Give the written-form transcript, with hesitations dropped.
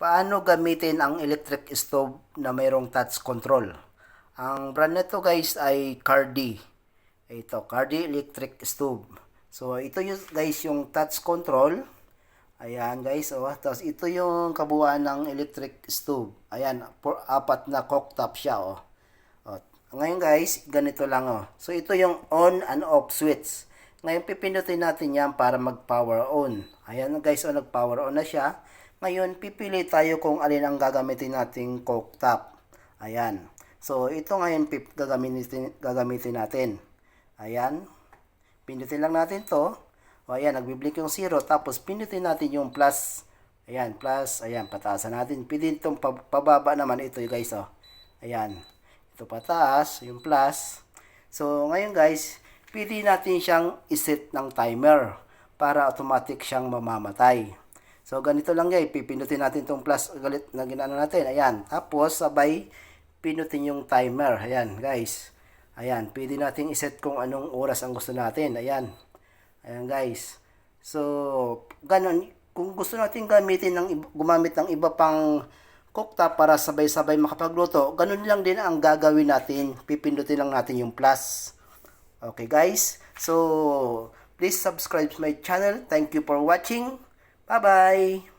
Paano gamitin ang electric stove na mayroong touch control? Ang brand nito guys ay Cardi. Ito, Cardi electric stove. So ito yung guys yung touch control. Ayan guys, oh. Tapos ito yung kabuuan ng electric stove. Ayan, apat na cooktop siya, oh. Oh. Ngayon guys, ganito lang, oh. So ito yung on and off switch. Ngayon pipindutin natin yan para mag-power on. Ayan guys, oh, nag-power on na siya. Ngayon, pipili tayo kung alin ang gagamitin nating cooktop. Ayan. So, ito ngayon gagamitin natin. Ayan. Pindutin lang natin to. O, ayan, nagbiblink yung 0. Tapos, pindutin natin yung plus. Ayan, plus. Ayan, pataasan natin. Pindutin itong pababa naman ito, guys. O. Ayan. Ito pataas, yung plus. So, ngayon guys, pili natin siyang iset ng timer para automatic siyang mamamatay. So, ganito lang guys. Pipindutin natin itong plus galit na ginano natin. Ayan. Tapos, sabay, pinutin yung timer. Ayan, guys. Ayan. Pwede natin iset kung anong oras ang gusto natin. Ayan. Ayan, guys. So, ganun. Kung gusto natin gumamit ng iba pang cooktop para sabay-sabay makapagluto, ganun lang din ang gagawin natin. Pipindutin lang natin yung plus. Okay, guys. So, please subscribe to my channel. Thank you for watching. Bye-bye!